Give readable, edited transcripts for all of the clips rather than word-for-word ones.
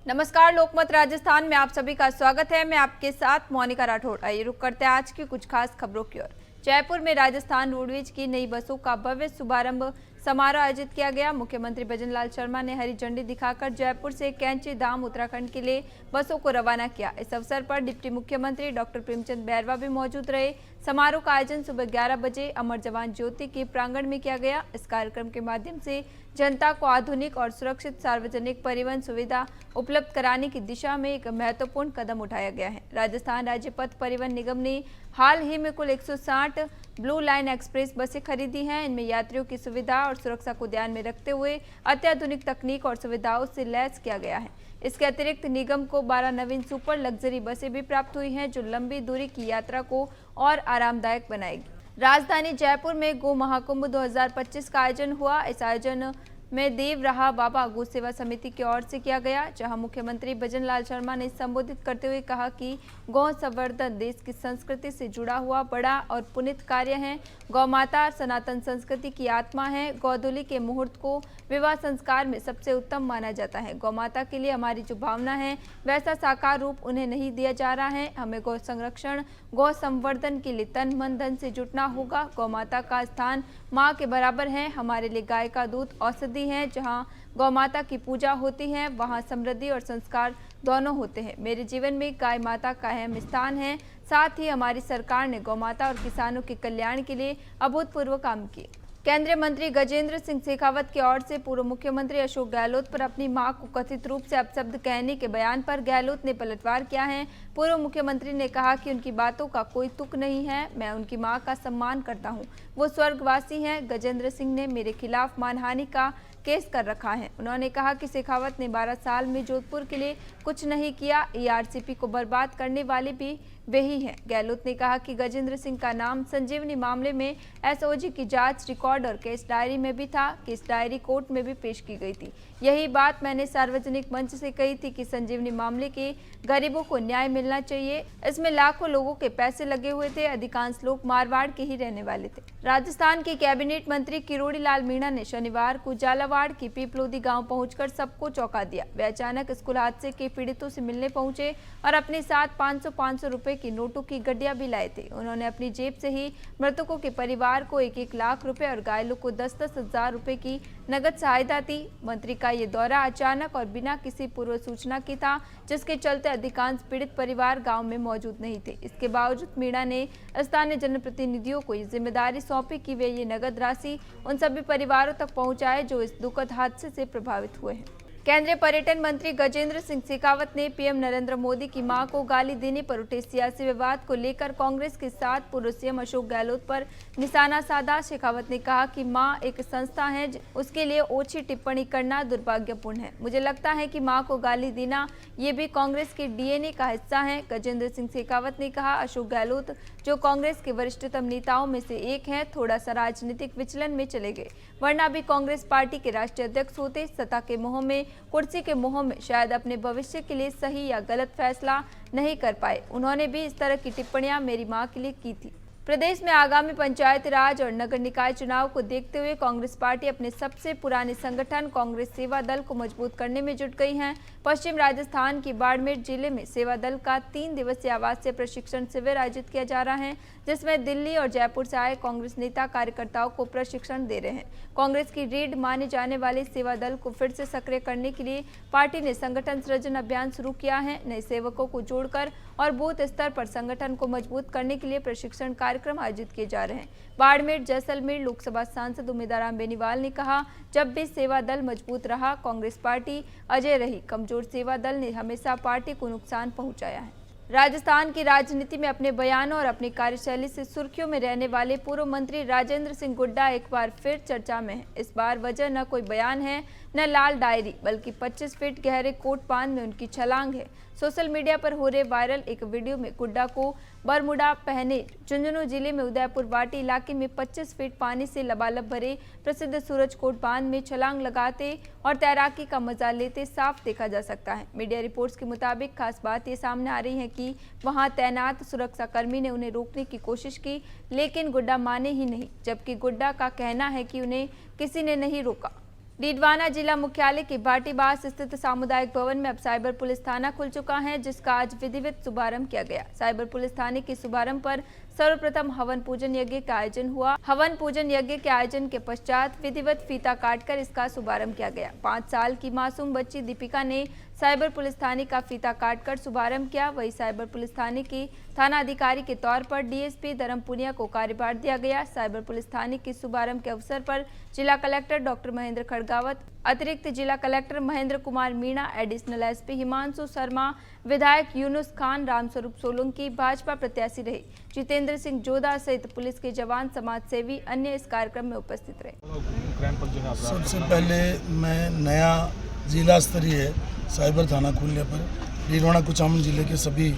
नमस्कार, लोकमत राजस्थान में आप सभी का स्वागत है। मैं आपके साथ मोनिका राठौड़। आइए रुक करते हैं आज की कुछ खास खबरों की ओर। जयपुर में राजस्थान रोडवेज की नई बसों का भव्य शुभारंभ समारोह आयोजित किया गया। मुख्यमंत्री भजनलाल शर्मा ने हरी झंडी दिखाकर जयपुर से कैंची धाम उत्तराखंड के लिए बसों को रवाना किया। इस अवसर पर डिप्टी मुख्यमंत्री डॉक्टर प्रेमचंद बैरवा भी मौजूद रहे। समारोह का आयोजन सुबह 11 बजे अमर जवान ज्योति के प्रांगण में किया गया। इस कार्यक्रम के माध्यम से जनता को आधुनिक और सुरक्षित सार्वजनिक परिवहन सुविधा उपलब्ध कराने की दिशा में एक महत्वपूर्ण कदम उठाया गया है। राजस्थान राज्य पथ परिवहन निगम ने हाल ही में कुल 160 ब्लू लाइन एक्सप्रेस बसें खरीदी हैं। इनमें यात्रियों की सुविधा और सुरक्षा को ध्यान में रखते हुए अत्याधुनिक तकनीक और सुविधाओं से लैस किया गया है। इसके अतिरिक्त निगम को 12 नवीन सुपर लग्जरी बसें भी प्राप्त हुई हैं, जो लंबी दूरी की यात्रा को और आरामदायक बनाएगी। राजधानी जयपुर में गो महाकुंभ 2025 का आयोजन हुआ। इस आयोजन में देव रहा बाबा गौ सेवा समिति की ओर से किया गया, जहां मुख्यमंत्री भजनलाल शर्मा ने संबोधित करते हुए कहा कि गौ संवर्धन देश की संस्कृति से जुड़ा हुआ बड़ा और पुनीत कार्य है। गौ माता सनातन संस्कृति की आत्मा है। गौधुली के मुहूर्त को विवाह संस्कार में सबसे उत्तम माना जाता है। गौ माता के लिए हमारी जो भावना है वैसा साकार रूप उन्हें नहीं दिया जा रहा है। हमें गौ संरक्षण गौ संवर्धन के लिए तन मन धन से जुटना होगा। गौ माता का स्थान माँ के बराबर है। हमारे लिए गाय का दूध औषधि है। जहाँ गौ माता की पूजा होती है वहाँ समृद्धि और संस्कार दोनों होते हैं। मेरे जीवन में गाय माता का अहम स्थान है। साथ ही हमारी सरकार ने गौ माता और किसानों के कल्याण के लिए अभूतपूर्व काम किए। केंद्रीय मंत्री गजेंद्र सिंह शेखावत की ओर से पूर्व मुख्यमंत्री अशोक गहलोत पर अपनी मां को कथित रूप से अपशब्द कहने के बयान पर गहलोत ने पलटवार किया है। पूर्व मुख्यमंत्री ने कहा कि उनकी बातों का कोई तुक नहीं है। मैं उनकी मां का सम्मान करता हूं, वो स्वर्गवासी हैं। गजेंद्र सिंह ने मेरे खिलाफ मानहानि का केस कर रखा है। उन्होंने कहा कि शेखावत ने 12 साल में जोधपुर के लिए कुछ नहीं किया। ईआरसीपी को बर्बाद करने वाले भी वही है। गहलोत ने कहा कि गजेंद्र सिंह का नाम संजीवनी मामले में एसओजी की जांच रिकॉर्ड और केस डायरी में भी था। केस डायरी कोर्ट में भी पेश की गई थी। यही बात मैंने सार्वजनिक मंच से कही थी कि संजीवनी मामले के गरीबों को न्याय मिलना चाहिए। इसमें लाखों लोगों के पैसे लगे हुए थे। अधिकांश लोग मारवाड़ के ही रहने वाले थे। राजस्थान के कैबिनेट मंत्री किरोड़ी लाल मीणा ने शनिवार को झालावाड़ की पीपलोदी गांव पहुंचकर सबको चौंका दिया। वे अचानक स्कूल हादसे के पीड़ितों से मिलने पहुंचे और अपने साथ 500 रुपए की नोटों की गड्डियां भी लाए थे। उन्होंने अपनी जेब से ही मृतकों के परिवार को 1-1 लाख रुपए और घायलों को 10-10 हजार रुपए की नगद सहायता दी। मंत्री का ये दौरा अचानक और बिना किसी पूर्व सूचना की था, जिसके चलते अधिकांश पीड़ित परिवार गांव में मौजूद नहीं थे। इसके बावजूद मीणा ने स्थानीय जनप्रतिनिधियों को ये जिम्मेदारी सौंपी कि वे ये नगद राशि उन सभी परिवारों तक पहुंचाए जो इस दुखद हादसे से प्रभावित हुए हैं। केंद्रीय पर्यटन मंत्री गजेंद्र सिंह शेखावत ने पीएम नरेंद्र मोदी की मां को गाली देने पर उठे सियासी विवाद को लेकर कांग्रेस के साथ पूर्व सीएम अशोक गहलोत पर निशाना साधा। शेखावत ने कहा कि मां एक संस्था है, उसके लिए ओछी टिप्पणी करना दुर्भाग्यपूर्ण है। मुझे लगता है कि मां को गाली देना ये भी कांग्रेस के डीएनए का हिस्सा है। गजेंद्र सिंह शेखावत ने कहा, अशोक गहलोत जो कांग्रेस के वरिष्ठतम नेताओं में से एक हैं, थोड़ा सा राजनीतिक विचलन में चले गए, वरना भी कांग्रेस पार्टी के राष्ट्रीय अध्यक्ष होते। सत्ता के मोह में, कुर्सी के मोह में शायद अपने भविष्य के लिए सही या गलत फैसला नहीं कर पाए। उन्होंने भी इस तरह की टिप्पणियां मेरी मां के लिए की थी। प्रदेश में आगामी पंचायती राज और नगर निकाय चुनाव को देखते हुए कांग्रेस पार्टी अपने सबसे पुराने संगठन कांग्रेस सेवा दल को मजबूत करने में जुट गई है। पश्चिम राजस्थान की बाड़मेर जिले में सेवा दल का 3 दिवसीय आवासीय प्रशिक्षण शिविर आयोजित किया जा रहा है, जिसमें दिल्ली और जयपुर से आए कांग्रेस नेता कार्यकर्ताओं को प्रशिक्षण दे रहे हैं। कांग्रेस की रीढ़ माने जाने वाले सेवा दल को फिर से सक्रिय करने के लिए पार्टी ने संगठन सृजन अभियान शुरू किया है। नए सेवकों को जोड़कर और बूथ स्तर पर संगठन को मजबूत करने के लिए प्रशिक्षण कार्यक्रम आयोजित किए जा रहे हैं। बाड़मेर जैसलमेर लोकसभा सांसद उम्मीदवार बेनीवाल ने कहा, जब भी सेवा दल मजबूत रहा कांग्रेस पार्टी अजय रही। कमजोर सेवा दल ने हमेशा पार्टी को नुकसान पहुंचाया है। राजस्थान की राजनीति में अपने बयानों और अपनी कार्यशैली से सुर्खियों में रहने वाले पूर्व मंत्री राजेंद्र सिंह गुड्डा एक बार फिर चर्चा में है। इस बार वजह न कोई बयान है न लाल डायरी, बल्कि 25 फीट गहरे कोट बांध में उनकी छलांग है। सोशल मीडिया पर हो रहे वायरल एक वीडियो में गुड्डा को बरमुडा पहने झुंझुनू जिले में उदयपुर वाटी इलाके में 25 फीट पानी से लबालब भरे प्रसिद्ध सूरज कोट बांध में छलांग लगाते और तैराकी का मजा लेते साफ देखा जा सकता है। मीडिया रिपोर्ट्स के मुताबिक खास बात ये सामने आ रही है कि वहां तैनात सुरक्षाकर्मी ने उन्हें रोकने की कोशिश की, लेकिन गुड्डा माने ही नहीं, जबकि गुड्डा का कहना है कि उन्हें किसी ने नहीं रोका। डीडवाना जिला मुख्यालय के बाटीबास स्थित सामुदायिक भवन में अब साइबर पुलिस थाना खुल चुका है, जिसका आज विधिवत शुभारंभ किया गया। साइबर पुलिस थाने के शुभारंभ पर सर्वप्रथम हवन पूजन यज्ञ का आयोजन हुआ। हवन पूजन यज्ञ के आयोजन के पश्चात विधिवत फीता काटकर इसका शुभारंभ किया गया। 5 साल की मासूम बच्ची दीपिका ने साइबर पुलिस थाने का फीता काटकर शुभारंभ किया। वही साइबर पुलिस थाने की थाना अधिकारी के तौर पर डीएसपी धर्म पुनिया को कार्यभार दिया गया। साइबर पुलिस थाने के शुभारंभ के अवसर पर जिला कलेक्टर डॉक्टर महेंद्र खड़गावत, अतिरिक्त जिला collector Mahendra Kumar Meena, additional SP Himanshu Sharma, विधायक यूनुस खान, रामस्वरूप सोलंकी, भाजपा प्रत्याशी रहे जितेंद्र सिंह जोधा सहित पुलिस के जवान, समाजसेवी अन्य इस कार्यक्रम में उपस्थित रहे। सबसे पहले मैं नया जिला स्तरीय साइबर थाना खुलने पर डीडवाना कुचामन जिले के सभी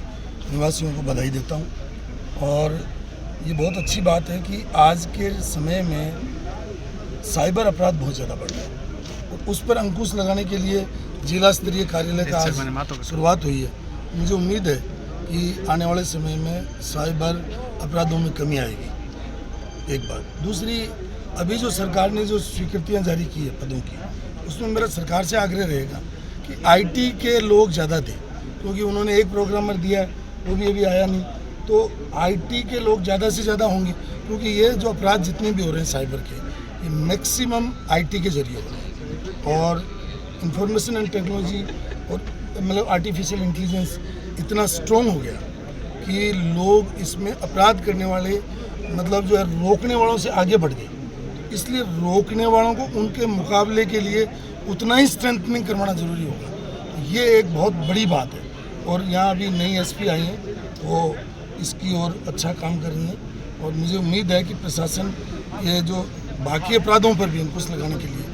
निवासियों को बधाई देता हूं। और ये बहुत अच्छी बात है कि आज के समय में साइबर अपराध बहुत ज़्यादा बढ़ रहा है और उस पर अंकुश लगाने के लिए जिला स्तरीय कार्यालय का आज शुरुआत हुई है। मुझे उम्मीद है कि आने वाले समय में साइबर अपराधों में कमी आएगी। एक बात। दूसरी, अभी जो सरकार ने जो स्वीकृतियां जारी की है पदों की, उसमें मेरा सरकार से आग्रह रहेगा कि आईटी के लोग ज़्यादा दें, क्योंकि उन्होंने एक प्रोग्रामर दिया है, वो भी अभी आया नहीं। तो आईटी के लोग ज़्यादा से ज़्यादा होंगे, क्योंकि ये जो अपराध जितने भी हो रहे हैं साइबर के, ये मैक्सिमम आईटी के जरिए हो रहे हैं। और इंफॉर्मेशन एंड टेक्नोलॉजी और मतलब आर्टिफिशियल इंटेलिजेंस इतना स्ट्रॉन्ग हो गया कि लोग इसमें अपराध करने वाले मतलब जो है रोकने वालों से आगे बढ़ गए। इसलिए रोकने वालों को उनके मुकाबले के लिए उतना ही स्ट्रेंथनिंग करवाना जरूरी होगा। ये एक बहुत बड़ी बात है। और यहाँ अभी नई एसपी आई हैं, वो इसकी ओर अच्छा काम कर रही हैं और मुझे उम्मीद है कि प्रशासन ये जो बाकी अपराधों पर भी अंकुश लगाने के लिए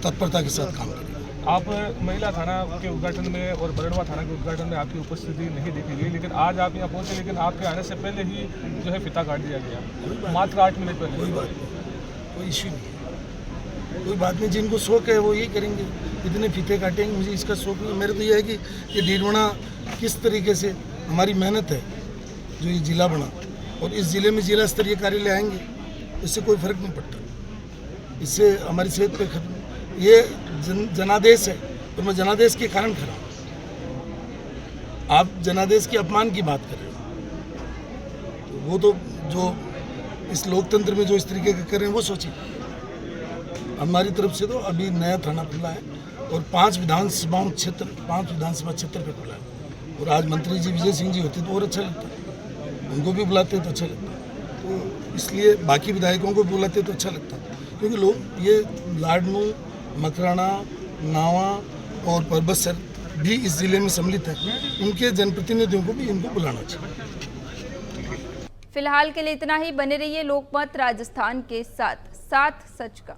तत्परता के साथ काम करेगा। आप महिला थाना के उद्घाटन में और बरड़वा थाना के उद्घाटन में आपकी उपस्थिति नहीं देखी गई, लेकिन आज आप यहाँ पहुँचे, लेकिन आपके आने से पहले ही जो है फीता काट दिया गया, मात्र 8 मिनट पहले। कोई बात नहीं, कोई इश्यू नहीं है, कोई बात नहीं। जिनको शौक है वो यही करेंगे, इतने फीते काटेंगे। मुझे इसका शौक नहीं। मेरे तो ये है कि ये डीडवाना किस तरीके से हमारी मेहनत है जो ये जिला बना, और इस जिले में जिला स्तरीय कार्यालय आएंगे, इससे कोई फर्क नहीं पड़ता। इससे हमारी सेहत पे ये जनादेश है और मैं जनादेश के कारण खड़ा हूँ। आप जनादेश के अपमान की बात कर रहे हो, तो वो तो जो इस लोकतंत्र में जो इस तरीके का कर रहे हैं वो सोचिए। हमारी तरफ से तो अभी नया थाना खुला है और 5 विधानसभा क्षेत्र पे खुला है। और आज मंत्री जी विजय सिंह जी होते तो और अच्छा लगता, उनको भी बुलाते तो अच्छा लगता। तो इसलिए बाकी विधायकों को बुलाते तो अच्छा लगता, क्योंकि लोग ये लाडनू, मकराना, नावा और परबतसर भी इस जिले में सम्मिलित हैं, उनके जनप्रतिनिधियों को भी इनको बुलाना चाहिए। फिलहाल के लिए इतना ही। बने रहिए लोकमत राजस्थान के साथ सच का।